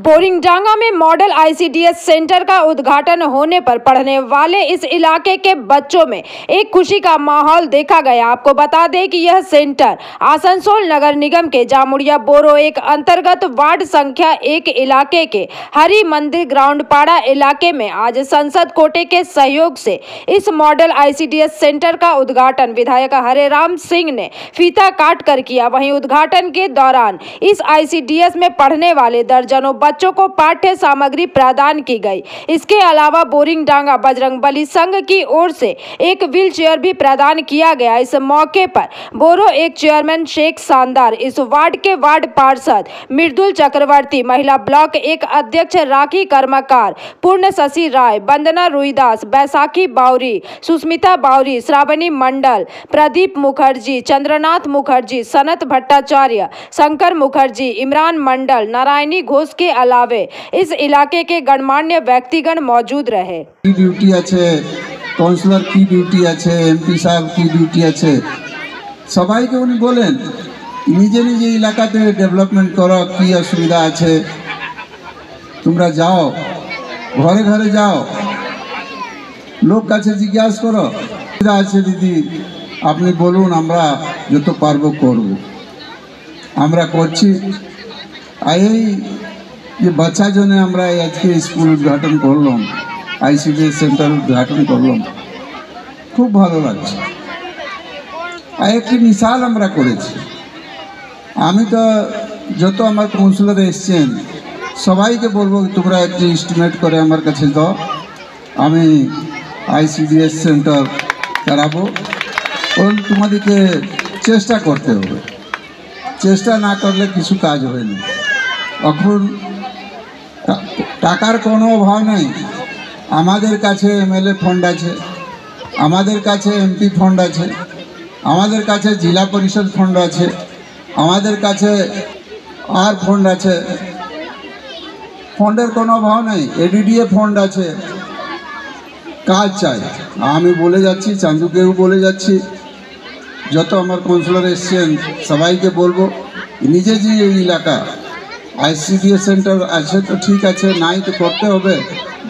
बोरिंगडांगा में model ICDS centre का उद्घाटन होने पर पढ़ने वाले इस इलाके के बच्चों में एक खुशी का माहौल देखा गया। आपको बता दें कि यह सेंटर आसनसोल नगर निगम के जामुड़िया बोरो एक अंतर्गत वार्ड संख्या 1 इलाके के हरि मंदिर ग्राउंड पाड़ा इलाके में आज संसद कोटे के सहयोग से इस मॉडल आईसीडीएस सेंटर का उद्घाटन विधायक हरेराम सिंह ने फीता काट कर किया। वहीं उद्घाटन के दौरान इस आईसीडीएस में पढ़ने वाले दर्जनों बच्चों को पाठ्य सामग्री प्रदान की गई। इसके अलावा बोरिंगडांगा बजरंगबली संघ की ओर से एक व्हील चेयर भी प्रदान किया गया। इस मौके पर बोरो एक चेयरमैन शेख शानदार, इस वार्ड के वार्ड पार्षद मृदुल चक्रवर्ती, महिला ब्लॉक एक अध्यक्ष राखी कर्मकार, पूर्ण शशि राय, वंदना रुईदास, बैसाखी बावरी, सुस्मिता बावरी, श्रावणी मंडल, प्रदीप मुखर्जी, चंद्रनाथ मुखर्जी, सनत भट्टाचार्य, शंकर मुखर्जी, इमरान मंडल, नारायणी घोष के अलावे इस इलाके के गणमान्य व्यक्तिगण मौजूद रहे। ডিউটি আছে, কাউন্সিলর কি ডিউটি আছে, এমপি সাহেব কি ডিউটি আছে, সবাইকে উনি বলেন নিজে নিজে এলাকাতে ডেভেলপমেন্ট করো, কি অসুবিধা আছে তোমরা যাও, ঘরে ঘরে যাও, লোক কাছে জিজ্ঞাসা করো, অসুবিধা আছে দিদি আপনি বলুন, আমরা যত পারবো করব, আমরা করছি। এই যে বাচ্চা জন্য আমরা আজকে স্কুল উদ্ঘাটন করলাম, আইসিডিএস সেন্টার উদ্ঘাটন করলাম, খুব ভালো লাগছে। আর একটি মিশাল আমরা করেছি। আমি তো যত আমার কাউন্সিলর এসছেন সবাইকে বলবো তোমরা একটি এস্টিমেট করে আমার কাছে দাও, আমি আইসিডিএস সেন্টার করাবো। কারণ তোমাদেরকে চেষ্টা করতে হবে, চেষ্টা না করলে কিছু কাজ হয় না। এখন টাকার কোনো অভাব নেই, আমাদের কাছে এমএলএ ফান্ড আছে, আমাদের কাছে এমপি ফান্ড আছে, আমাদের কাছে জেলা পরিষদ ফান্ড আছে, আমাদের কাছে আর ফান্ড আছে, ফান্ডের কোনো অভাব নেই, এডিডিএ ফান্ড আছে। কাজ চাই, আমি বলে যাচ্ছি, চান্দুকেও বলে যাচ্ছি, যত আমার কাউন্সিলর এসছেন সবাইকে বলবো নিজে যে এই এলাকা আইসিডিএস সেন্টার আছে তো ঠিক আছে, নাই তো করতে হবে।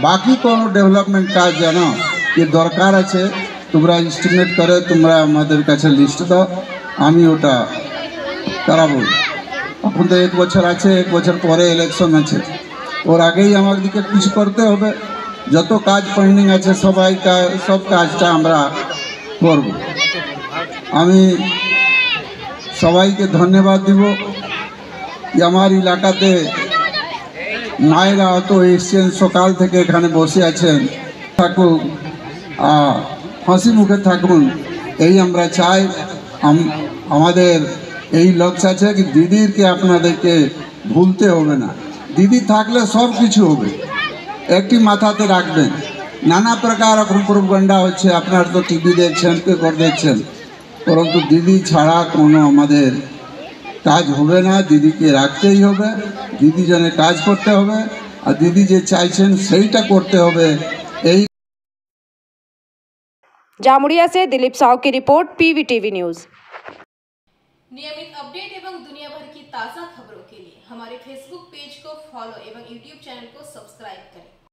বাকি কোনো ডেভেলপমেন্ট কাজ জানো যে দরকার আছে তোমরা এস্টিমেট করে তোমরা আমাদের কাছে লিস্ট দাও, আমি ওটা করাবো। এখন তো 1 বছর আছে, 1 বছর পরে ইলেকশন আছে, ওর আগেই আমাদেরকে কিছু করতে হবে। যত কাজ পেন্ডিং আছে সব কাজটা আমরা করব। আমি সবাইকে ধন্যবাদ দিব যে আমার এলাকাতে মায়েরা অত এসছেন, সকাল থেকে এখানে বসে আছেন, থাকুক হাসি মুখে থাকুন, এই আমরা চাই। আমাদের এই লক্ষ্য আছে কি দিদিরকে আপনাদেরকে ভুলতে হবে না, দিদি থাকলে সব কিছু হবে। একটি মাথাতে রাখবেন, নানা প্রকার এখন প্রোপাগান্ডা হচ্ছে, আপনারা তো টিভি দেখছেন, পেপার দেখছেন, परंतु दीदी छाड़ा कोनो हमारे काज होबे ना, दीदी के राखतेई होबे, दीदी जने काज करते होबे और दीदी जे चाइछेन सेइटा करते होबे। जामुड़िया से दिलीप साहू की रिपोर्ट, पीवीटीवी न्यूज। नियमित अपडेट एवं दुनिया भर की ताज़ा खबरों के लिए हमारे फेसबुक पेज को फॉलो एवं यूट्यूब चैनल को सब्सक्राइब करें।